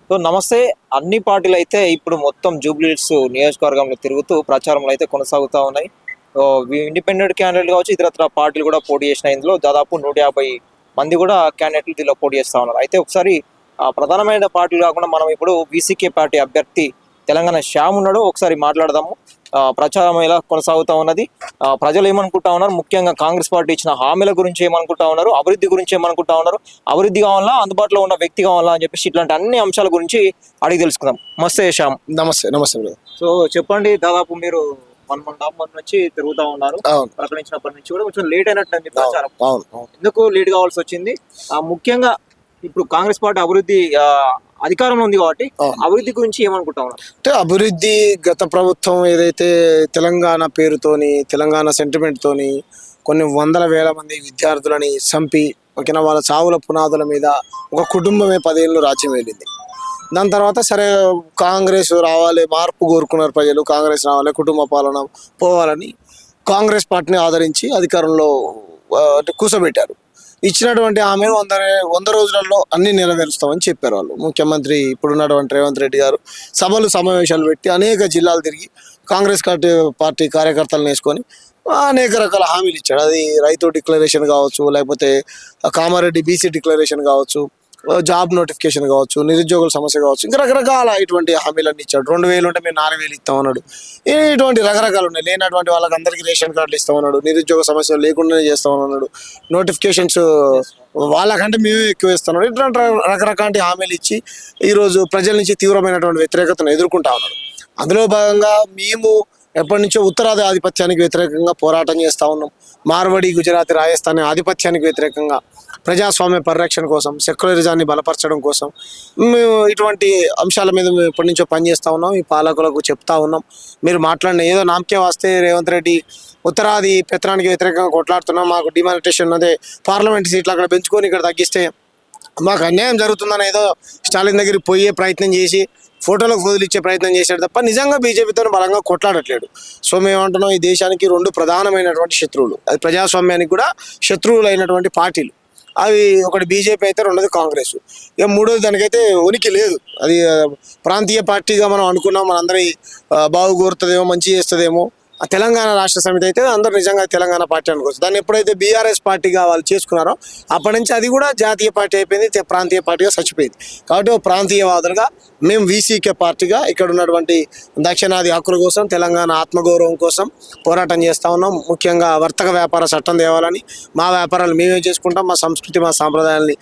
So నమస్తే. అన్ని పార్టీలు అయితే ఇప్పుడు మొత్తం జూబ్లీహిల్స్ నియోజకవర్గంలో తిరుగుతూ ప్రచారంలో అయితే కొనసాగుతూ ఉన్నాయి. సో ఇండిపెండెంట్ క్యాండిడేట్ కావచ్చు, ఇతరత్ర పార్టీలు కూడా పోటీ చేసిన ఇందులో దాదాపు 150 మంది కూడా క్యాండిడేట్లు దీనిలో పోటీ చేస్తూ ఉన్నారు. అయితే ఒకసారి ప్రధానమైన పార్టీలు కాకుండా మనం ఇప్పుడు బీసీకే పార్టీ అభ్యర్థి తెలంగాణ శ్యామ్ ఉన్నాడు, ఒకసారి మాట్లాడదాము. ప్రచారం ఎలా కొనసాగుతూ ఉన్నది, ప్రజలు ఏమనుకుంటా ఉన్నారు, ముఖ్యంగా కాంగ్రెస్ పార్టీ ఇచ్చిన హామీల గురించి ఏమనుకుంటా ఉన్నారు, అభివృద్ధి గురించి ఏమనుకుంటా ఉన్నారు, అభివృద్ధి కావాలా, అందుబాటులో ఉన్న వ్యక్తి కావాలా అని చెప్పేసి ఇట్లాంటి అన్ని అంశాల గురించి అడిగి తెలుసుకుందాం. మస్తే శ్యామ్. నమస్తే. నమస్తే బ్రదర్. సో చెప్పండి, దాదాపు మీరు 1.5 month నుంచి తిరుగుతా ఉన్నారు. ప్రకటించినప్పటి నుంచి కూడా కొంచెం లేట్ అయినట్టు ప్రచారం. ఎందుకు లేట్ కావాల్సి వచ్చింది? ముఖ్యంగా ఇప్పుడు కాంగ్రెస్ పార్టీ అభివృద్ధి అధికారంలో ఉంది కాబట్టి అభివృద్ధి గురించి ఏమనుకుంటా ఉన్నారు? అంటే అభివృద్ధి గత ప్రభుత్వం ఏదైతే తెలంగాణ పేరుతోని, తెలంగాణ సెంటిమెంట్ తోని కొన్ని వందల వేల మంది విద్యార్థులని చంపి ఓకేనా వాళ్ళ చావుల పునాదుల మీద ఒక కుటుంబమే 10 ఏళ్ళు రాజ్యం వెళ్ళింది. దాని తర్వాత సరే కాంగ్రెస్ రావాలి, మార్పు కోరుకున్నారు ప్రజలు, కాంగ్రెస్ రావాలి, కుటుంబ పాలన పోవాలని కాంగ్రెస్ పార్టీని ఆదరించి అధికారంలో అంటే కూర్చోబెట్టారు. ఇచ్చినటువంటి ఆమెను 100 రోజులలో అన్ని నెరవేరుస్తామని చెప్పారు వాళ్ళు. ముఖ్యమంత్రి ఇప్పుడున్నటువంటి రేవంత్ రెడ్డి గారు సభలు సమావేశాలు పెట్టి అనేక జిల్లాలు తిరిగి కాంగ్రెస్ పార్టీ కార్యకర్తలను వేసుకొని అనేక రకాల హామీలు ఇచ్చాడు. అది రైతు డిక్లరేషన్ కావచ్చు, లేకపోతే కామారెడ్డి బీసీ డిక్లరేషన్ కావచ్చు, జాబ్ నోటిఫికేషన్ కావచ్చు, నిరుద్యోగుల సమస్య కావచ్చు, ఇంకా రకరకాల ఇటువంటి హామీలన్నీ ఇచ్చాడు. 2000 ఉంటే మేము 4000 ఇస్తామన్నాడు. ఇటువంటి రకరకాలు ఉన్నాయి. లేనటువంటి వాళ్ళకి అందరికీ రేషన్ కార్డులు ఇస్తామన్నాడు. నిరుద్యోగ సమస్య లేకుండానే చేస్తామన్నాడు. నోటిఫికేషన్స్ వాళ్ళకంటే మేమే ఎక్కువ ఇస్తున్నాడు. ఇట్లాంటి రకరకాల హామీలు ఇచ్చి ఈరోజు ప్రజల నుంచి తీవ్రమైనటువంటి వ్యతిరేకతను ఎదుర్కొంటా ఉన్నాడు. అందులో భాగంగా మేము ఎప్పటి నుంచో ఉత్తరాది ఆధిపత్యానికి వ్యతిరేకంగా పోరాటం చేస్తూ ఉన్నాం. మార్వడి, గుజరాత్, రాజస్థాన్ ఆధిపత్యానికి వ్యతిరేకంగా ప్రజాస్వామ్య పరిరక్షణ కోసం, సెక్యులరిజాన్ని బలపరచడం కోసం మేము ఇటువంటి అంశాల మీద మేము ఎప్పటి నుంచో పనిచేస్తూ ఉన్నాం. ఈ పాలకులకు చెప్తా ఉన్నాం, మీరు మాట్లాడిన ఏదో నామకే వస్తే రేవంత్ రెడ్డి ఉత్తరాది పెత్తనానికి వ్యతిరేకంగా కొట్లాడుతున్నాం, మాకు డిమానిటేషన్ అదే పార్లమెంట్ సీట్లు అక్కడ పెంచుకొని ఇక్కడ తగ్గిస్తే మాకు అన్యాయం జరుగుతుందని ఏదో స్టాలిన్ దగ్గరికి పోయే ప్రయత్నం చేసి ఫోటోలకు వదిలిచ్చే ప్రయత్నం చేశాడు తప్ప నిజంగా బీజేపీతో బలంగా కొట్లాడట్లేడు. సో మేమంటున్నాం, ఈ దేశానికి 2 ప్రధానమైనటువంటి శత్రువులు, అది ప్రజాస్వామ్యానికి కూడా శత్రువులు అయినటువంటి పార్టీలు. అవి ఒకటి బీజేపీ అయితే, రెండోది కాంగ్రెస్. ఇక మూడోది దానికైతే ఉనికి లేదు. అది ప్రాంతీయ పార్టీగా మనం అనుకున్నాం, మనందరి బాగు కోరుతుందేమో, మంచి చేస్తుందేమో. ఆ తెలంగాణ రాష్ట్ర సమితి అయితే అందరూ నిజంగా తెలంగాణ పార్టీ అనుకోవచ్చు. దాన్ని ఎప్పుడైతే బీఆర్ఎస్ పార్టీగా వాళ్ళు చేసుకున్నారో అప్పటి నుంచి అది కూడా జాతీయ పార్టీ అయిపోయింది, ప్రాంతీయ పార్టీగా చచ్చిపోయింది. కాబట్టి ఓ ప్రాంతీయవాదులుగా మేము వీసీకే పార్టీగా ఇక్కడ ఉన్నటువంటి దక్షిణాది హక్కుల కోసం, తెలంగాణ ఆత్మగౌరవం కోసం పోరాటం చేస్తూ ఉన్నాం. ముఖ్యంగా వర్తక వ్యాపార చట్టం తేవాలని, మా వ్యాపారాలు మేమే చేసుకుంటాం, మా సంస్కృతి మా సాంప్రదాయాల్ని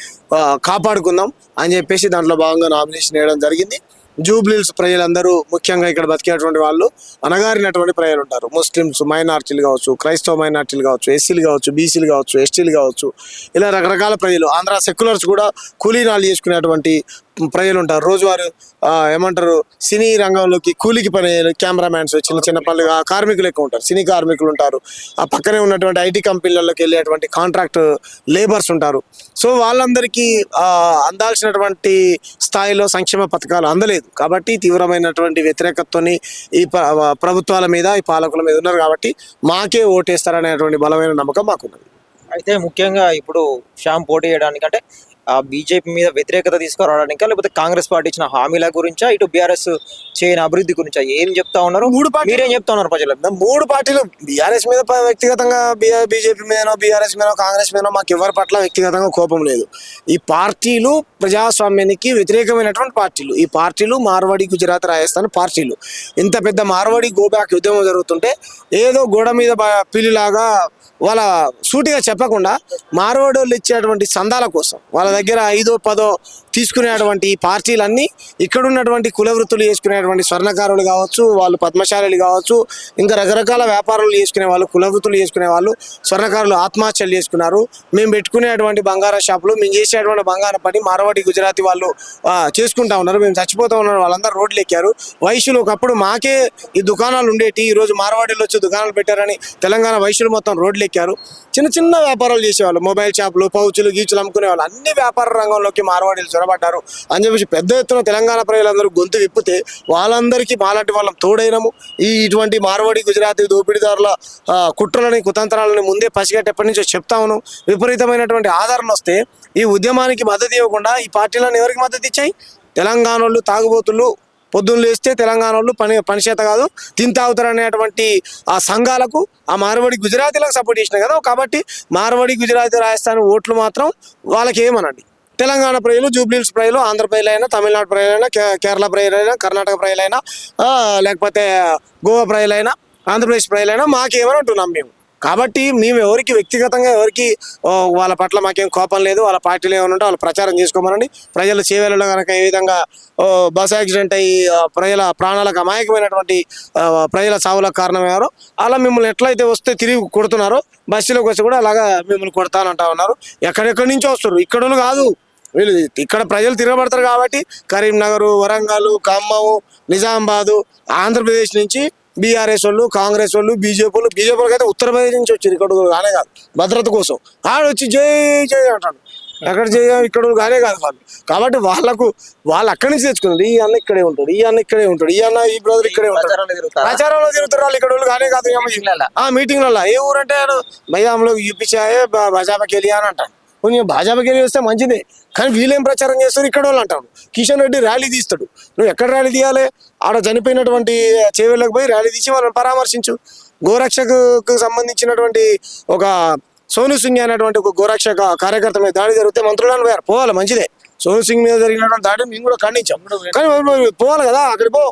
కాపాడుకుందాం అని చెప్పేసి దాంట్లో భాగంగా నామినేషన్ వేయడం జరిగింది. జూబ్లీహిల్స్ ప్రజలందరూ ముఖ్యంగా ఇక్కడ బతికేటువంటి వాళ్ళు అణగారినటువంటి ప్రజలు ఉంటారు. ముస్లిమ్స్, మైనార్టీలు కావచ్చు, క్రైస్తవ మైనార్టీలు కావచ్చు, ఎస్సీలు కావచ్చు, బీసీలు కావచ్చు, ఎస్టీలు కావచ్చు, ఇలా రకరకాల ప్రజలు, ఆంధ్ర సెక్యులర్స్ కూడా కూలీనాలు చేసుకునేటువంటి ప్రజలు ఉంటారు. రోజువారు ఏమంటారు, సినీ రంగంలోకి కూలికి పని కెమెరామ్యాన్స్, చిన్న చిన్న పనులు కార్మికులు ఎక్కువ ఉంటారు, సినీ కార్మికులు ఉంటారు. ఆ పక్కనే ఉన్నటువంటి ఐటీ కంపెనీలలోకి వెళ్ళేటువంటి కాంట్రాక్ట్ లేబర్స్ ఉంటారు. సో వాళ్ళందరికీ అందాల్సినటువంటి స్థాయిలో సంక్షేమ పథకాలు అందలేదు. కాబట్టి తీవ్రమైనటువంటి వ్యతిరేకతతోని ఈ ప్రభుత్వాల మీద, ఈ పాలకుల మీద ఉన్నారు. కాబట్టి మాకే ఓటేస్తారనేటువంటి బలమైన నమ్మకం మాకున్నది. అయితే ముఖ్యంగా ఇప్పుడు శ్యామ్ పోటీ చేయడానికి అంటే బీజేపీ మీద వ్యతిరేకత తీసుకురావడానికా, లేకపోతే కాంగ్రెస్ పార్టీ ఇచ్చిన హామీల గురించా, ఇటు బీఆర్ఎస్ చేయని అభివృద్ధి గురించా ఏం చెప్తా ఉన్నారు? మీరేం చెప్తా ఉన్నారు ప్రజలకు? 3 పార్టీలు బీఆర్ఎస్ మీద వ్యక్తిగతంగా, బీజేపీ మీదనో, బీఆర్ఎస్ మీదనో, కాంగ్రెస్ మీదనో మాకు ఎవరి పట్ల వ్యక్తిగతంగా కోపం లేదు. ఈ పార్టీలు ప్రజాస్వామ్యానికి వ్యతిరేకమైనటువంటి పార్టీలు. ఈ పార్టీలు మార్వాడి, గుజరాత్, రాజస్థాన్ పార్టీలు. ఇంత పెద్ద మార్వాడి గోబ్యాక్ ఉద్యమం జరుగుతుంటే ఏదో గోడ మీద పిల్లిలాగా వాళ్ళ సూటిగా చెప్పకుండా మార్వాడోళ్ళు ఇచ్చేటువంటి సందాల కోసం వాళ్ళ దగ్గర 5-10 తీసుకునేటువంటి ఈ పార్టీలన్నీ ఇక్కడ ఉన్నటువంటి కుల వృత్తులు చేసుకునేటువంటి స్వర్ణకారులు కావచ్చు, వాళ్ళు పద్మశాలులు కావచ్చు, ఇంకా రకరకాల వ్యాపారాలు చేసుకునే వాళ్ళు, కుల వృత్తులు చేసుకునే వాళ్ళు, స్వర్ణకారులు ఆత్మహత్యలు చేసుకున్నారు. మేము పెట్టుకునేటువంటి బంగారం షాపులు, మేము చేసేటువంటి బంగారం పని మార్వాడి, గుజరాతీ వాళ్ళు చేసుకుంటా ఉన్నారు. మేము చచ్చిపోతూ ఉన్నారు, వాళ్ళందరూ రోడ్లు ఎక్కారు. వైశ్యులు ఒకప్పుడు మాకే ఈ దుకాణాలు ఉండేటి, ఈరోజు మార్వాడీలు వచ్చి దుకాణాలు పెట్టారని తెలంగాణ వైశ్యులు మొత్తం రోడ్లు ఎక్కారు. చిన్న చిన్న వ్యాపారాలు చేసేవాళ్ళు, మొబైల్ షాపులు, పౌచులు, గీచులు అమ్ముకునే వాళ్ళు, అన్ని వ్యాపార రంగంలోకి మార్వాడీలు చొరబడ్డారు అని చెప్పేసి పెద్ద ఎత్తున తెలంగాణ ప్రజలందరూ గొంతు విప్పితే వాళ్ళందరికీ మాలాంటి వాళ్ళం తోడైనము. ఇటువంటి మార్వాడి, గుజరాతీ దోపిడీదారుల కుట్రలని, కుతంత్రాలని ముందే పసిగట్టి ఎప్పటి నుంచో చెప్తా ఉన్నాం. విపరీతమైనటువంటి ఆదరణ వస్తే ఈ ఉద్యమానికి మద్దతు ఇవ్వకుండా ఈ పార్టీలను ఎవరికి మద్దతు ఇచ్చాయి? తెలంగాణ వాళ్ళు తాగుబోతులు, పొద్దున్న లేస్తే తెలంగాణ వాళ్ళు పని చేత కాదు తింతావుతారు అనేటువంటి ఆ సంఘాలకు, ఆ మార్వాడి గుజరాతీలకు సపోర్ట్ చేసినాయి కదా. కాబట్టి మార్వాడి గుజరాతీ రాజస్థాన్ ఓట్లు మాత్రం వాళ్ళకి ఏమనండి. తెలంగాణ ప్రజలు, జూబ్లీహిల్స్ ప్రజలు, ఆంధ్ర ప్రజలైనా, తమిళనాడు ప్రజలైనా, కేరళ ప్రజలైనా, కర్ణాటక ప్రజలైనా, లేకపోతే గోవా ప్రజలైనా, ఆంధ్రప్రదేశ్ ప్రజలైనా మాకేమని అంటున్నాం మేము. కాబట్టి మేము ఎవరికి వ్యక్తిగతంగా ఎవరికి వాళ్ళ పట్ల మాకేం కోపం లేదు. వాళ్ళ పార్టీలు ఏమైనా ఉంటే వాళ్ళు ప్రచారం చేసుకోమనండి. ప్రజలు చేవేళ్ళలో కనుక ఏ విధంగా బస్ యాక్సిడెంట్ అయ్యి ప్రజల ప్రాణాలకు అమాయకమైనటువంటి ప్రజల సావులకు కారణమయ్యారో అలా మిమ్మల్ని ఎట్లయితే వస్తే తిరిగి కొడుతున్నారో బస్సులోకి వచ్చి కూడా అలాగా మిమ్మల్ని కొడతానంటా ఉన్నారు. ఎక్కడెక్కడి నుంచో వస్తారు, ఇక్కడ కాదు వీళ్ళు. ఇక్కడ ప్రజలు తిరగబడతారు కాబట్టి కరీంనగర్, వరంగల్, ఖమ్మం, నిజామాబాదు, ఆంధ్రప్రదేశ్ నుంచి బీఆర్ఎస్ వాళ్ళు, కాంగ్రెస్ వాళ్ళు, బీజేపీలకు అయితే ఉత్తరప్రదేశ్ నుంచి వచ్చారు. ఇక్కడ కానే కాదు, భద్రత కోసం ఆడొచ్చి జై జై అంటాడు. ఎక్కడ జై, ఇక్కడ కానే కాదు వాళ్ళు. కాబట్టి వాళ్ళు అక్కడి నుంచి తెచ్చుకున్నారు. ఈ అన్న ఇక్కడే ఉంటాడు, ఈ అన్న ఇక్కడే ఉంటాడు, ఈ అన్న ఈ బ్రదర్ ఇక్కడే ఉంటాడు. ప్రచారంలో తిరుగుతారు వాళ్ళు. ఇక్కడ కానే కాదు. మీటింగ్లలో ఏ ఊరంటే భయ్యాంలో యూపీచాయే భాజపాకి వెళ్ళి అని అంటాడు. కొంచెం భాజపాకి వెళ్ళి వస్తే మంచిదే, కానీ వీళ్ళేం ప్రచారం చేస్తారు ఇక్కడ వాళ్ళు అంటాడు. కిషన్ రెడ్డి ర్యాలీ తీస్తాడు. నువ్వు ఎక్కడ ర్యాలీ తీయాలి? ఆడ చనిపోయినటువంటి చేవేళ్ళకి పోయి ర్యాలీ తీసి వాళ్ళని పరామర్శించు. గోరక్షకు సంబంధించినటువంటి ఒక సోను సింగ్ అనేటువంటి ఒక గోరక్షక కార్యకర్త మీద దాడి జరిగితే మంత్రులను పోవాలి, మంచిదే. సోను సింగ్ మీద జరిగినటువంటి దాడి మేము కూడా ఖండించాం, కానీ పోవాలి కదా. అక్కడికి పో,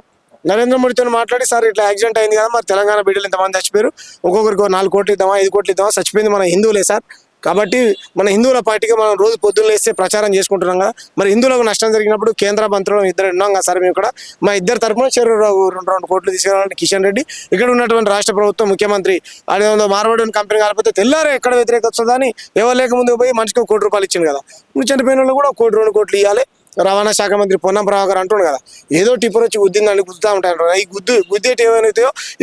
నరేంద్ర మోడీతో మాట్లాడి, సార్ ఇట్లా యాక్సిడెంట్ అయింది కదా, మరి తెలంగాణ బిడ్డలు ఇంతమంది చచ్చిపోయారు, ఒక్కొక్కరికి 4 కోట్లు ఇద్దామా, 5 కోట్లు ఇద్దామా, చచ్చిపోయింది మన హిందువులే సార్. కాబట్టి మన హిందువుల పార్టీగా మనం రోజు పొద్దున్న లేస్తే ప్రచారం చేసుకుంటున్నాం కదా. మరి హిందువులకు నష్టం జరిగినప్పుడు కేంద్ర మంత్రులు ఇద్దరు ఉన్నాం కదా సార్. మేము ఇక్కడ మా ఇద్దరు తరఫున 2 కోట్లు తీసుకురావాలంటే కిషన్ రెడ్డి, ఇక్కడ ఉన్నటువంటి రాష్ట్ర ప్రభుత్వం ముఖ్యమంత్రి అదేదో మార్వాడి కంపెనీ కాకపోతే తెల్లారే ఎక్కడ వ్యతిరేకత వస్తుందని ఎవరు లేక ముందుకు పోయి మనిషికి 1 కోటి రూపాయలు ఇచ్చింది కదా. ఇప్పుడు చనిపోయిన వాళ్ళు కూడా 1 కోటి 2 కోట్లు ఇవ్వాలి. రవాణా శాఖ మంత్రి పొన్నం ప్రభాకర్ అంటుండు కదా, ఏదో టిప్పర్ వచ్చి గుద్దిందని గుద్దుతా ఉంటారు. ఈ గుద్దేటి ఏమైనా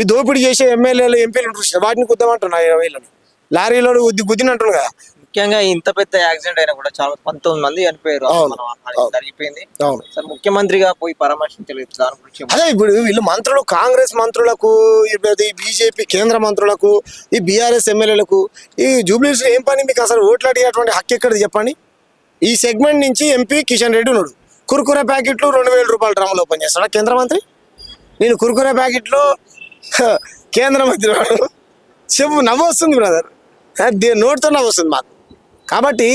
ఈ దోపిడీ చేసే ఎమ్మెల్యేలు, ఎంపీలు ఉంటారు, వాటిని గుద్దామంటున్నారు. వీళ్ళని లారీలో గుద్దినంటుండు కదా. ముఖ్యంగా ఇంత పెద్ద యాక్సిడెంట్ అయినా కూడా చాలా 19 మంది చనిపోయారు, జరిగిపోయింది. సార్ ముఖ్యమంత్రిగా పోయి పరామర్శించలేదు దాని గురించి. అదే ఇప్పుడు వీళ్ళు మంత్రులు, కాంగ్రెస్ మంత్రులకు, బీజేపీ కేంద్ర మంత్రులకు, ఈ బీఆర్ఎస్ ఎమ్మెల్యేలకు ఈ జూబ్లీహిల్స్ ఏం పని? మీకు అసలు ఓట్లు అడిగేటువంటి హక్కు ఎక్కడిది చెప్పండి? ఈ సెగ్మెంట్ నుంచి ఎంపీ కిషన్ రెడ్డి ఉన్నాడు. కుర్కురే ప్యాకెట్లు 2000 రూపాయల డ్రమ్ములు ఓపెన్ చేస్తాడా కేంద్ర మంత్రి? నేను కుర్కురే ప్యాకెట్లు కేంద్ర మంత్రి వాడు చెప్పు, నవ్వు వస్తుంది బ్రదర్, నోటితో నవ్వు వస్తుంది మాకు. కాబట్టి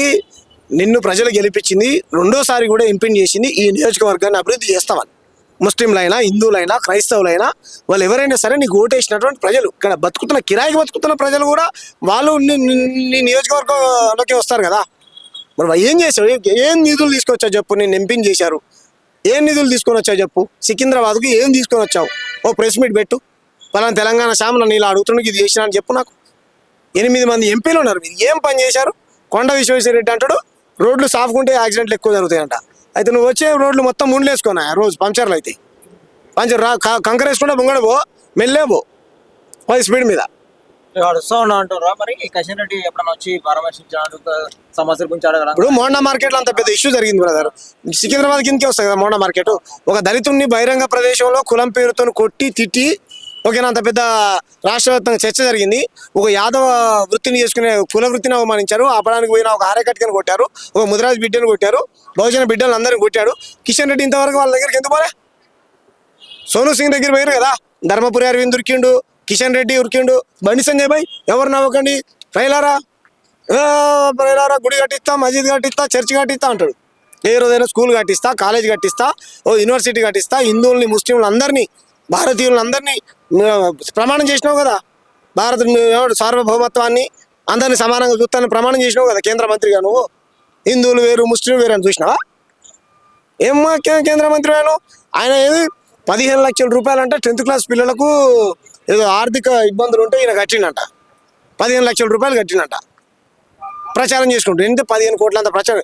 నిన్ను ప్రజలు గెలిపించింది, రెండోసారి కూడా ఎంపీని చేసింది ఈ నియోజకవర్గాన్ని అభివృద్ధి చేస్తామని. ముస్లింలైనా, హిందువులైనా, క్రైస్తవులైనా, వాళ్ళు ఎవరైనా సరే నీకు ఓటేసినటువంటి ప్రజలు, ఇక్కడ బతుకుతున్న కిరాయికి బతుకుతున్న ప్రజలు కూడా వాళ్ళు నీ నియోజకవర్గంలోకి వస్తారు కదా. మరి ఏం చేశావు? ఏం నిధులు తీసుకొచ్చావు చెప్పు? నేను ఎంపీని చేశారు, ఏం నిధులు తీసుకొని వచ్చావు చెప్పు? సికింద్రాబాద్కు ఏం తీసుకొని వచ్చావు? ఓ ప్రెస్ మీట్ పెట్టు, పలానా తెలంగాణ శామ నన్ను ఇలా అడుగుతున్నాడు, ఇది చేసినా అని చెప్పు నాకు. 8 మంది ఎంపీలు ఉన్నారు, మీరు ఏం పని చేశారు? కొండ విశ్వేశ్వరరెడ్డి అంటాడు రోడ్లు సాఫ్కుంటే యాక్సిడెంట్లు ఎక్కువ జరుగుతాయంట. అయితే నువ్వు వచ్చే రోడ్లు మొత్తం ముండ్లేసుకున్నా రోజు పంచర్లు అయితే పంచర్ కంకర వేసుకుంటే ముంగడ పో, మెల్లే పో 10 స్పీడ్ మీద వస్తా ఉన్నా అంటారా? మరి కిషన్ రెడ్డి ఎప్పుడన్నా వచ్చి పరామర్శించాడు, సమస్యల గురించి అడగడం? ఇప్పుడు మోండా మార్కెట్లో అంత పెద్ద ఇష్యూ జరిగింది బ్రదర్. సికింద్రాబాద్ కిందకే వస్తుంది కదా మోండా మార్కెట్. ఒక దళితుడిని బహిరంగ ప్రదేశంలో కులం పేరుతో కొట్టి తిట్టి, ఓకేనా, అంత పెద్ద రాష్ట్ర వ్యాప్తంగా చర్చ జరిగింది. ఒక యాదవ వృత్తిని చేసుకునే కుల వృత్తిని అవమానించారు. ఆపడానికి పోయిన ఒక ఆరేకట్కని కొట్టారు, ఒక ముదిరాజ్ బిడ్డను కొట్టారు, బహుజన బిడ్డలు అందరిని కొట్టాడు. కిషన్ రెడ్డి ఇంతవరకు వాళ్ళ దగ్గరికి ఎందుకు పోలే? సోను సింగ్ దగ్గర పోయారు కదా, ధర్మపురి అరవింద్ ఉరికిండు, కిషన్ రెడ్డి ఉరికిండు, బండి సంజయ్ భాయ్ ఎవరు నవ్వకండి, రైలారా గుడి కట్టిస్తా, మసీద్ కట్టిస్తా, చర్చ్ కట్టిస్తా అంటాడు. ఏ రోజైనా స్కూల్ కట్టిస్తా, కాలేజ్ కట్టిస్తా, ఓ యూనివర్సిటీ కట్టిస్తా, హిందువుల్ని, ముస్లింలు అందరినీ, భారతీయులందరినీ ప్రమాణం చేసినావు కదా, భారత సార్వభౌమత్వాన్ని అందరినీ సమానంగా చూస్తానని ప్రమాణం చేసినావు కదా కేంద్ర మంత్రిగా. నువ్వు హిందువులు వేరు, ముస్లింలు వేరు అని చూసినావా? ఏమ్మా కేంద్ర మంత్రి ఆయన ఏది 15 లక్షల రూపాయలు అంటే 10th క్లాస్ పిల్లలకు ఏదో ఆర్థిక ఇబ్బందులు ఉంటే ఈయన కట్టిండంట. 15 లక్షల రూపాయలు కట్టిండంట ప్రచారం చేసుకుంటూ. ఎంత 15 కోట్ల అంత ప్రచారం.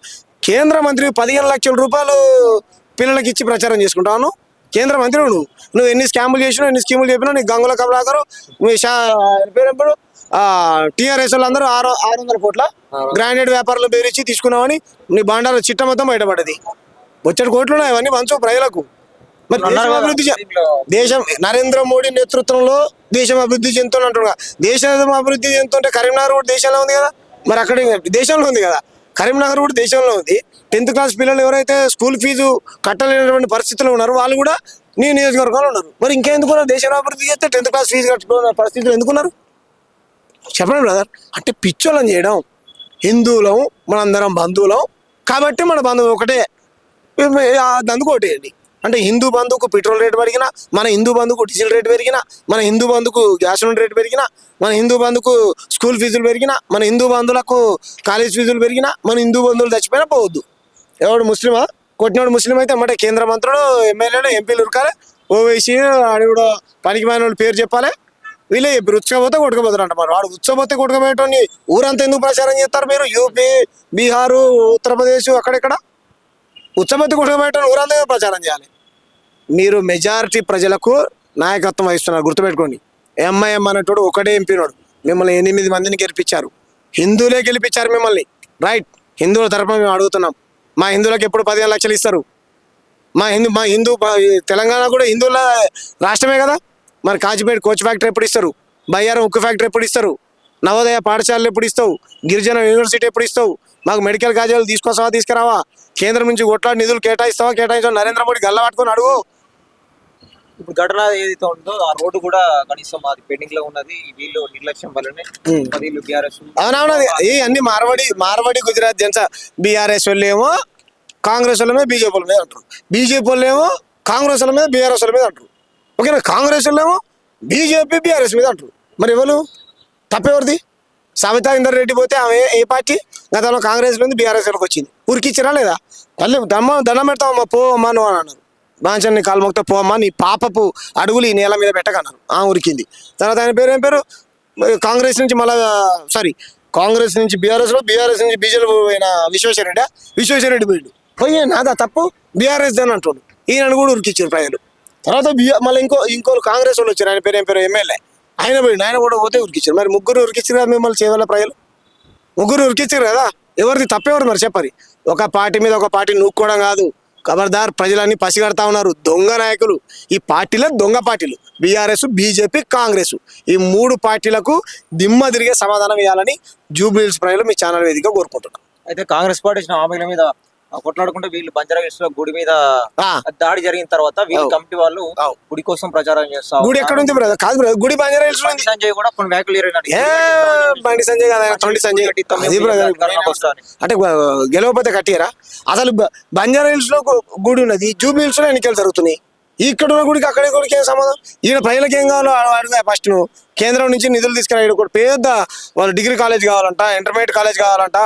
కేంద్ర మంత్రి 15 లక్షల రూపాయలు పిల్లలకి ఇచ్చి ప్రచారం చేసుకుంటాను. కేంద్ర మంత్రి నువ్వు ఎన్ని స్కాములు చేసినావు, ఎన్ని స్కీములు చెప్పినావు. నీ గంగుల కమలాకరు, మీ పేరు టీఆర్ఎస్ వాళ్ళు అందరూ 600 కోట్ల గ్రాండెడ్ వ్యాపారులు బెదిరించి తీసుకున్నామని నీ బాండాల చిట్ట మొత్తం బయటపడ్డది. 30 కోట్లు ఉన్నాయి, అవన్నీ మంచు ప్రజలకు. మరి దేశం అభివృద్ధి, దేశం నరేంద్ర మోడీ నేతృత్వంలో దేశం అభివృద్ధి చెందుతుంది అంటున్నా. దేశం అభివృద్ధి చెందుతుంటే కరీంనగర్ కూడా దేశంలో ఉంది కదా, మరి అక్కడ దేశంలో ఉంది కదా. కరీంనగర్ కూడా దేశంలో ఉంది. 10th క్లాస్ పిల్లలు ఎవరైతే స్కూల్ ఫీజు కట్టలేనటువంటి పరిస్థితుల్లో ఉన్నారో వాళ్ళు కూడా నీ నియోజకవర్గంలో ఉన్నారు. మరి ఇంకెందుకున్నారు? దేశం అభివృద్ధి చేస్తే 10th క్లాస్ ఫీజు కట్టుకున్న పరిస్థితులు ఎందుకున్నారు? చెప్పండి బ్రదర్. అంటే పిచ్చోళ్ళని చేయడం. హిందువులం, మనందరం బంధువులం కాబట్టి మన బంధువు ఒకటే, అందుకు ఓటేయండి. అంటే హిందూ బంధువుకు పెట్రోల్ రేటు పెరిగినా, మన హిందూ బంధువుకు డీజిల్ రేటు పెరిగినా, మన హిందూ బంధువుకు గ్యాస్ రేటు పెరిగినా, మన హిందూ బంధువుకు స్కూల్ ఫీజులు పెరిగినా, మన హిందూ బంధువులకు కాలేజ్ ఫీజులు పెరిగినా, మన హిందూ బంధువులు చచ్చిపోయినా పోవద్దు. ఎవడు ముస్లిమా? కొట్టినోడు ముస్లిం అయితే అంటే కేంద్ర మంత్రులు, ఎమ్మెల్యేలు, ఎంపీలు ఉరకాలి. ఓవైసీ ఆడు కూడా పనికి మాలిన పేరు చెప్పాలి. వీళ్ళే చెప్పి ఉచ్చకపోతే కొట్టుకుపోతారు అంట. మరి వాడు ఉచ్చపోతే కొట్టుకుపోయేటోని ఊరంతా ఎందుకు ప్రచారం చేస్తారు మీరు? యూపీ, బీహారు, ఉత్తరప్రదేశ్ అక్కడెక్కడ ఉచ్చబోతే కొట్టుకుపోయేటోని ఊరంతా ప్రచారం చేయాలి. మీరు మెజారిటీ ప్రజలకు నాయకత్వం వహిస్తున్నారు, గుర్తుపెట్టుకోండి. ఎంఐఎం అనేటోడు ఒకటే ఎంపీనోడు. మిమ్మల్ని 8 మందిని గెలిపించారు. హిందువులే గెలిపించారు మిమ్మల్ని. రైట్, హిందువుల తరపున మేము అడుగుతున్నాం. మా హిందువులకు ఎప్పుడు 15 లక్షలు ఇస్తారు? మా హిందూ తెలంగాణ కూడా హిందువుల రాష్ట్రమే కదా. మరి కాచిపేట కోచ్ ఫ్యాక్టరీ ఎప్పుడు ఇస్తారు? బయ్యారం ఉక్కు ఫ్యాక్టరీ ఎప్పుడు ఇస్తారు? నవోదయ పాఠశాలలు ఎప్పుడు ఇస్తావు? గిరిజన యూనివర్సిటీ ఎప్పుడు ఇస్తావు? మాకు మెడికల్ కాలేజీలు తీసుకొస్తావా, తీసుకురావా? కేంద్రం నుంచి కొట్లాడి నిధులు కేటాయిస్తావా, కేటాయించావా? నరేంద్ర మోడీ గల్ల పట్టుకొని అడుగు. ఇప్పుడు ఘటన ఏదైతే ఉందో ఆ రోడ్డు కూడా కనీసం అది పెండింగ్ లో ఉన్నది. వీళ్ళు నిర్లక్ష్యం వల్లనే వీళ్ళు బీఆర్ఎస్. అవునవునది ఈ అన్ని మార్వాడి గుజరాత్ జనతా. బీఆర్ఎస్ వాళ్ళు ఏమో కాంగ్రెస్ వాళ్ళ మీద బీజేపీ వాళ్ళ మీద అంటారు, బీజేపీ వాళ్ళు ఏమో కాంగ్రెస్ వాళ్ళ మీద బీఆర్ఎస్ వాళ్ళ మీద అంటారు. ఓకేనా? కాంగ్రెస్ వాళ్ళు ఏమో బీజేపీ బీఆర్ఎస్ మీద అంటారు. మరి ఎవరు తప్పెవరిది? సవితా ఇందర్ రెడ్డి పోతే ఆమె ఏ పార్టీ? గతంలో కాంగ్రెస్ నుంచి బీఆర్ఎస్ వాళ్ళకి వచ్చింది. ఉరికిచ్చిరా లేదా? తల్లి దండం పెడతావమ్మా, పో అమ్మా నువ్వు అని అన్నారు. బాంచన్ని కాలు మొక్త పో అమ్మా, నీ పాపపు అడుగులు ఈ నేల మీద పెట్టకన్నారు. ఉరికింది. తర్వాత ఆయన పేరు ఏం పేరు? కాంగ్రెస్ నుంచి కాంగ్రెస్ నుంచి బీఆర్ఎస్ లో, బీఆర్ఎస్ నుంచి బీజేపీ పోయిన విశ్వేశ్వరరెడ్డి పోయిండు. పోయి నాదా తప్పు, బీఆర్ఎస్ అని అంటుండు. ఈయన కూడా ఉరికిచ్చారు ప్రజలు. తర్వాత మళ్ళీ ఇంకో కాంగ్రెస్ వాళ్ళు వచ్చారు. ఆయన పేరు ఏం పేరు? ఎమ్మెల్యే. ఆయన పోయిండు. ఆయన కూడా పోతే ఉరికిచ్చారు. మరి ముగ్గురు ఉరికిచ్చారు కదా మిమ్మల్ని చేయాల ప్రజలు. ముగ్గురు ఉరికిచ్చారు కదా. ఎవరిది తప్పెవరు మరి చెప్పరి? ఒక పార్టీ మీద ఒక పార్టీ నూక్కోవడం కాదు. ఖబర్దార్, ప్రజలన్నీ పసిగడతా ఉన్నారు. దొంగ నాయకులు. ఈ పార్టీలో దొంగ పార్టీలు బీఆర్ఎస్, బీజేపీ, కాంగ్రెస్. ఈ 3 పార్టీలకు దిమ్మ తిరిగే సమాధానం ఇవ్వాలని జూబ్లీహిల్స్ ప్రజలు మీ ఛానల్ వేదికగా కోరుకుంటున్నాం. అయితే కాంగ్రెస్ పార్టీ ఇచ్చిన హామీల మీద కొట్లాడుకుంటే వీళ్ళు బంజారాహిల్స్ లో గుడి మీద దాడి జరిగిన తర్వాత వీళ్ళు కమిటీ వాళ్ళు గుడి కోసం ప్రచారం చేస్తారు. గుడి ఎక్కడ ఉంది బ్రదర్? కాదు బ్రదర్, గుడి బంజారాహిల్స్ లో ఉంది. సంజయ్ కూడా కొన్ని వ్యాఖ్యలు బండి సంజయ్ కాదు, తొండి సంజయ్. అంటే గెలవకపోతే కట్టియరా? అసలు బంజారాహిల్స్ లో గుడి ఉన్నది, జూబ్లీహిల్స్ లో ఎన్నికలు జరుగుతున్నాయి. ఇక్కడ ఉన్న గుడికి అక్కడే గుడికి ఏం సంబంధం? ఈయన ప్రజలకు ఏం కావాలో అడుగుదా ఫస్ట్ నువ్వు. కేంద్రం నుంచి నిధులు తీసుకురా. ఇక్కడ పెద్ద వాళ్ళు డిగ్రీ కాలేజ్ కావాలంట, ఇంటర్మీడియట్ కాలేజ్ కావాలంట,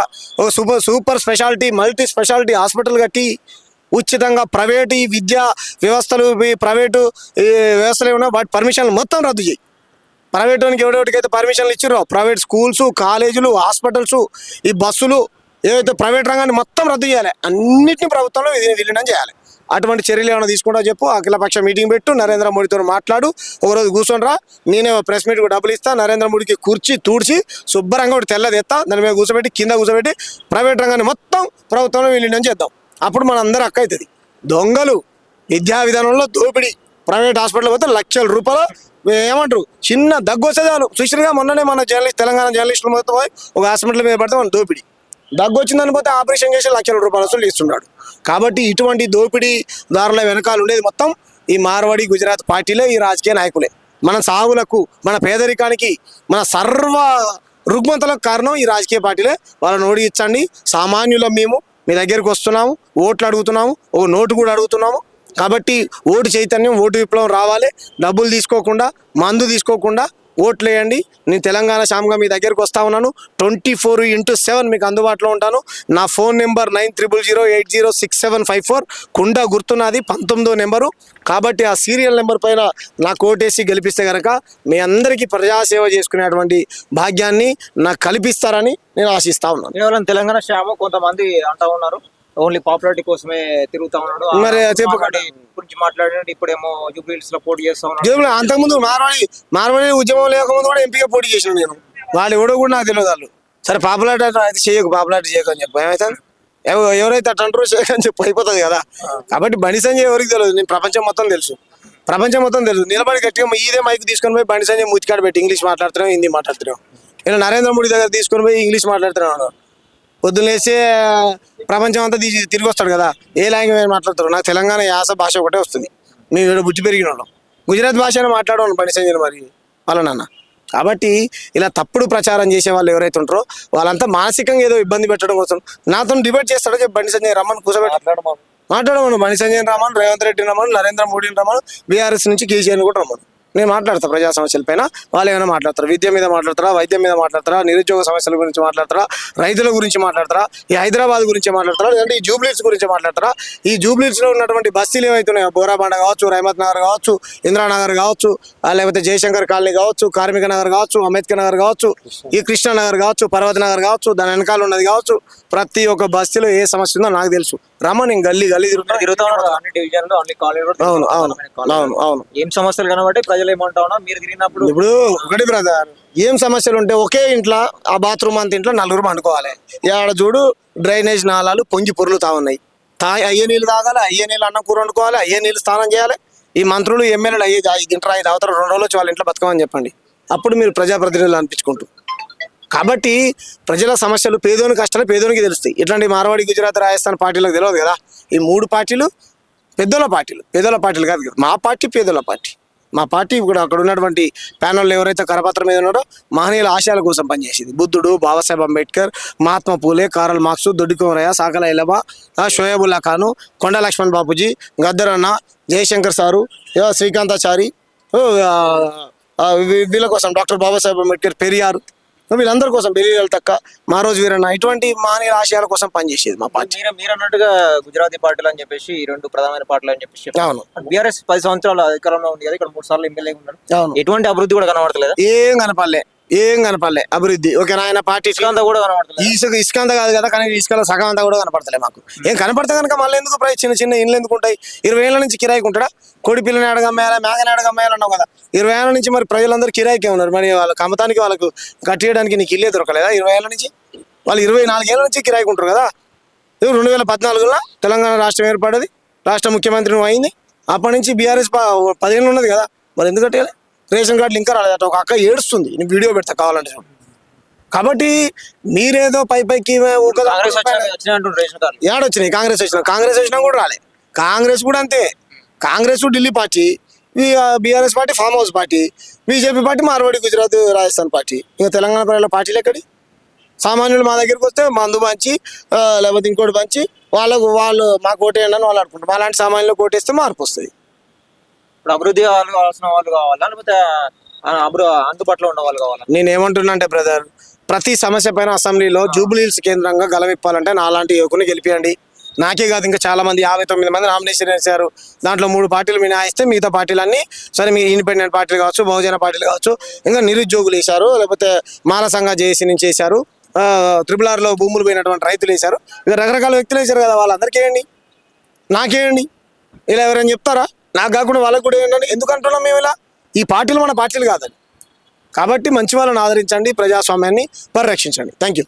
ఒక super speciality, multi speciality hospital కట్టి ఉచితంగా ప్రైవేటు విద్యా వ్యవస్థలు, ప్రైవేటు వ్యవస్థలు ఏమన్నా వాటి పర్మిషన్లు మొత్తం రద్దు చేయి. ప్రైవేట్ ఎవరెవరికైతే పర్మిషన్లు ఇచ్చిరో, ప్రైవేట్ స్కూల్స్, కాలేజీలు, హాస్పిటల్స్, ఈ బస్సులు ఏవైతే ప్రైవేట్ రంగాన్ని మొత్తం రద్దు చేయాలి. అన్నింటినీ ప్రభుత్వంలో విలీనం చేయాలి. అటువంటి చర్యలు ఏమైనా తీసుకుంటా చెప్పు. అఖిలపక్ష మీటింగ్ పెట్టు, నరేంద్ర మోడీతో మాట్లాడు. ఒకరోజు కూర్చొని రా, నేనే ప్రెస్ మీట్కు డబ్బులు ఇస్తా. నరేంద్ర మోడీకి కుర్చీ తూడ్చి శుభ్రంగా ఒకటి తెల్లది ఎత్తా, దాని మీద కూర్చోబెట్టి కింద కూర్చోబెట్టి ప్రైవేట్ రంగాన్ని మొత్తం ప్రభుత్వంలో విలీనం చేద్దాం. అప్పుడు మన అందరూ హక్కు అవుతుంది. దొంగలు, విద్యా విధానంలో దోపిడీ, ప్రైవేట్ హాస్పిటల్ పోతే లక్షల రూపాయలు ఏమంటారు, చిన్న దగ్గు వస్తే చాలు. చూసిరుగా మొన్ననే మన తెలంగాణ జర్నలిస్టులు మొత్తం పోయి ఒక హాస్పిటల్ మీద పడితే మన దోపిడీ. దగ్గు వచ్చిందని పోతే ఆపరేషన్ చేసి లక్షల రూపాయలు వసూలు ఇస్తున్నాడు. కాబట్టి ఇటువంటి దోపిడీ దారుల వెనకాల ఉండేది మొత్తం ఈ మార్వాడి గుజరాత్ పార్టీలే, ఈ రాజకీయ నాయకులే. మన సాగులకు, మన పేదరికానికి, మన సర్వ రుగ్మతలకు కారణం ఈ రాజకీయ పార్టీలే. వాళ్ళని ఓడించండి. సామాన్యులం మేము మీ దగ్గరికి వస్తున్నాము, ఓట్లు అడుగుతున్నాము, ఒక నోటు కూడా అడుగుతున్నాము. కాబట్టి ఓటు చైతన్యం, ఓటు విప్లవం రావాలి. డబ్బులు తీసుకోకుండా, మందు తీసుకోకుండా ఓట్లు వేయండి. నేను తెలంగాణ శ్యామ్గా మీ దగ్గరికి వస్తా ఉన్నాను. 24/7 మీకు అందుబాటులో ఉంటాను. నా ఫోన్ నెంబర్ 9000806754. కుండా గుర్తున్నది 19వ నెంబరు. కాబట్టి ఆ సీరియల్ నెంబర్ పైన నాకు ఓటేసి గెలిపిస్తే కనుక మీ అందరికీ ప్రజాసేవ చేసుకునేటువంటి భాగ్యాన్ని నాకు కల్పిస్తారని నేను ఆశిస్తా ఉన్నాను. కేవలం తెలంగాణ శ్యామ కొంతమంది అంటా ఉన్నారు ఓన్లీ పాపులారిటీ కోసమే తిరుగుతా ఉన్నాడు. మరి గురించి మాట్లాడినట్టు ఇప్పుడేమో జూబ్లీహిల్స్ లో పోటీ చేస్తా ఉన్నాడు. అంతకుముందు మార్వాడి ఉద్యమం లేకముందు కూడా ఎంపీగా పోటీ చేసిన నేను. వాళ్ళు ఎవడో కూడా నాకు తెలియదు. వాళ్ళు సరే పాపులారిటీ అయితే పాపులారిటీ చేయకు అని చెప్పి ఏమవుతుంది? ఎవరైతే అట్లా అంటారో చేయకని చెప్పి అయిపోతుంది కదా. కాబట్టి బండి సంజయ్ ఎవరికి తెలియదు, నేను ప్రపంచం మొత్తం తెలుసు. నిలబడి గట్టిగా ఇదే మైక్ తీసుకొని పోయి బండి సంజయ్ ముచ్చికాడ పెట్టి ఇంగ్లీష్ మాట్లాడుతున్నాం, హిందీ మాట్లాడుతున్నాం. నేను నరేంద్ర మోడీ దగ్గర తీసుకొని పోయి ఇంగ్లీష్ మాట్లాడుతున్నాను. పొద్దున్నేసే ప్రపంచం అంతా తిరిగి వస్తాడు కదా, ఏ లాంగ్వేజ్ మాట్లాడతారు? నాకు తెలంగాణ యాస భాష ఒకటే వస్తుంది. మేము ఇక్కడ బుద్ధి పెరిగిన వాళ్ళం. గుజరాత్ భాషను మాట్లాడవాళ్ళు బండి సంజయ్ మరి వాళ్ళ నాన్న. కాబట్టి ఇలా తప్పుడు ప్రచారం చేసే వాళ్ళు ఎవరైతే ఉంటారో వాళ్ళంతా మానసికంగా ఏదో ఇబ్బంది పెట్టడం కోసం నాతో డిబేట్ చేస్తాడో చెప్పి బండి సంజయ్ రమ్మని కూర్చోబెట్టి మాట్లాడమను. బండి సంజయ్ రమ్మను, రేవంత్ రెడ్డి రమ్మను, నరేంద్ర మోడీని రమ్మను, బీఆర్ఎస్ నుంచి కేసీఆర్ కూడా రమ్మను. నేను మాట్లాడతా ప్రజా సమస్యల పైన, వాళ్ళు ఏమైనా మాట్లాడతారు. విద్య మీద మాట్లాడతారా, వైద్యం మీద మాట్లాడతారా, నిరుద్యోగ సమస్యల గురించి మాట్లాడతారా, రైతుల గురించి మాట్లాడతారా, ఈ హైదరాబాద్ గురించి మాట్లాడతారా, లేదంటే ఈ జూబ్లీస్ గురించి మాట్లాడతారా? ఈ జూబ్లీస్ లో ఉన్నటువంటి బస్తీలు ఏవైతున్నాయో, బోరాబండ కావచ్చు, రహమత్ నగర్ కావచ్చు, ఇందిరానగర్ కావచ్చు, లేకపోతే జయశంకర్ కాలనీ కావచ్చు, కార్మిక నగర్ కావచ్చు, అంబేద్కర్ నగర్ కావచ్చు, ఈ కృష్ణ నగర్ కావచ్చు, పర్వత నగర్ కావచ్చు, దాని వెనకాల ఉన్నది కావచ్చు, ప్రతి ఒక్క బస్తీలో ఏ సమస్య ఉందో నాకు తెలుసు. రమ్మ నేను గల్లీ తిరుగుతా ఉన్నారు అన్ని డివిజన్లు, అన్ని కాలనీలు. అవును అవును అవును అవును. ఏం సమస్యలు కనబట్టి ప్రజలు ఏమంటా ఉన్నా మీరు తిరిగినప్పుడు? ఇప్పుడు ఒకటి బ్రదర్, ఏం సమస్యలు ఉంటే ఒకే ఇంట్లో ఆ బాత్రూమ్ అంత ఇంట్లో నలుగురు పండుకోవాలి. ఆడ చూడు డ్రైనేజ్ నాలాలు పొంగి పొర్లుతా ఉన్నాయి. అయ్యే నీళ్ళు తాగాలి, అయ్యే నీళ్ళు అన్నం కూర వండుకోవాలి, అయ్యే నీళ్ళు స్నానం చేయాలి. ఈ మంత్రులు ఎమ్మెల్యేలు ఇంట్లో 5 అవతల 2 రోజులు వచ్చి వాళ్ళ ఇంట్లో బతకమని చెప్పండి. అప్పుడు మీరు ప్రజాప్రతినిధులు అనిపించుకుంటూ. కాబట్టి ప్రజల సమస్యలు, పేదోని కష్టాలు పేదోనికి తెలుస్తాయి. ఇట్లాంటి మార్వాడి, గుజరాత్, రాజస్థాన్ పార్టీలకు తెలియదు కదా. ఈ 3 పార్టీలు పెద్దోళ్ళ పార్టీలు, పేదోళ్ళ పార్టీలు కాదు కదా. మా పార్టీ పేదోళ్ళ పార్టీ. మా పార్టీ కూడా అక్కడ ఉన్నటువంటి ప్యానల్ ఎవరైతే కరపత్రం మీద ఉన్నారో మహనీయుల ఆశయాల కోసం పనిచేసింది. బుద్ధుడు, బాబాసాహెబ్ అంబేద్కర్, మహాత్మా పూలే, కారల్ మార్క్స్, దొడ్డి కొమరయ్య, సాకల ఎలబా, షోయబుల్లా ఖాను, కొండ లక్ష్మణ్ బాపూజీ, గద్దరన్న, జయశంకర్ సారు, శ్రీకాంతాచారి, వీళ్ళ కోసం డాక్టర్ బాబాసాహెబ్ అంబేద్కర్, పెరియారు, వీళ్ళందరి కోసం బెరీలు తక్క, మారోజు వీరన్న, ఇటువంటి మహనీయుల ఆశయాల కోసం పనిచేసేది మా పార్టీ. మీరు అన్నట్టుగా గుజరాతీ పార్టీలు అని చెప్పేసి ఈ 2 ప్రధానమైన పార్టీలు అని చెప్పేసి అవును. బీఆర్ఎస్ 10 సంవత్సరాలు అధికారంలో ఉంది కదా, ఇక్కడ 3 సార్లు ఎమ్మెల్యే ఉన్నాడు. అవును. ఎటువంటి అభివృద్ధి కూడా కనబడతలేదు. ఏం కనపడలే అభివృద్ధి. ఓకే, ఆయన పార్టీ ఇసుకంతా కూడా కనబడతలేదు. ఇసుకంత కాదు కదా, కానీ ఇసుకలో సగం అంతా కూడా కనపడతలే మాకు. ఏం కనపడితే కనుక మళ్ళీ ఎందుకు ప్రైస్ చిన్న చిన్న ఇండ్లు ఎందుకు ఉంటాయి? 20 ఏళ్ళ నుంచి కిరాయికి ఉంటాడా? కోడి పిల్లని అడగమ్మేయాలా, మేకని అడగమ్మేయాలన్నావు కదా. 20 ఏళ్ళ నుంచి మరి ప్రజలందరూ కిరాయికే ఉన్నారు. మరి వాళ్ళకి అమ్మతానికి, వాళ్ళకు కట్టేయడానికి నీకు ఇల్లే దొరకలేదా? 20 ఏళ్ళ నుంచి వాళ్ళు 24 ఏళ్ళ నుంచి కిరాయికి ఉంటారు కదా. 2014లో తెలంగాణ రాష్ట్రం ఏర్పడ్డది, రాష్ట్ర ముఖ్యమంత్రి అయింది. అప్పటి నుంచి బీఆర్ఎస్ 10 ఏళ్ళు ఉన్నది కదా. మరి ఎందుకు కట్టేయాలి? రేషన్ కార్డులు ఇంకా రాలేదట. ఒక అక్క ఏడుస్తుంది, నేను వీడియో పెడతా కావాలంటే చూడు. కాబట్టి మీరేదో పైకి ఏడొచ్చినాయి. కాంగ్రెస్ వచ్చినా కూడా రాలే. కాంగ్రెస్ కూడా అంతే. Congress Delhi party, BRS party farm house party, BJP party Marwari, Gujarat, Rajasthan party. ఇంకా తెలంగాణ ప్రజల పార్టీలు ఎక్కడి? సామాన్యులు మా దగ్గరికి వస్తే మందు పంచి, లేకపోతే ఇంకోటి పంచి వాళ్ళు మాకు ఓటేయండి అని వాళ్ళు అనుకుంటారు. అలాంటి సామాన్యులు ఓటేస్తే మార్పు వస్తుంది. ఇప్పుడు అభివృద్ధి కావాల్సిన వాళ్ళు కావాలా, లేకపోతే అందుబాటులో ఉన్న వాళ్ళు కావాలా? నేను ఏమంటున్నా అంటే బ్రదర్, ప్రతి సమస్య పైన అసెంబ్లీలో జూబ్లీహిల్స్ కేంద్రంగా గలవిప్పాలంటే నాలాంటి యువకుని గెలిపియండి. నాకే కాదు, ఇంకా చాలా మంది 59 మంది నామినేషన్ వేశారు. దాంట్లో 3 పార్టీలు మినహాయిస్తే మిగతా పార్టీలన్నీ సరే, మీ ఇండిపెండెంట్ పార్టీలు కావచ్చు, బహుజన పార్టీలు కావచ్చు, ఇంకా నిరుద్యోగులు వేశారు, లేకపోతే మాల సంఘ జేఏసీ నుంచి వేశారు, RRR లో భూములు పోయినటువంటి రైతులు వేశారు. ఇక రకరకాల వ్యక్తులు వేశారు కదా. వాళ్ళందరికీ వేయండి, నాకేయండి. ఇలా ఎవరైనా చెప్తారా? నాకు కాకుండా వాళ్ళకు కూడా ఏంటంటే ఎందుకు అంటున్నాం మేము ఇలా? ఈ పార్టీలు మన పార్టీలు కాదని. కాబట్టి మంచి వాళ్ళని ఆదరించండి, ప్రజాస్వామ్యాన్ని పరిరక్షించండి. Thank you.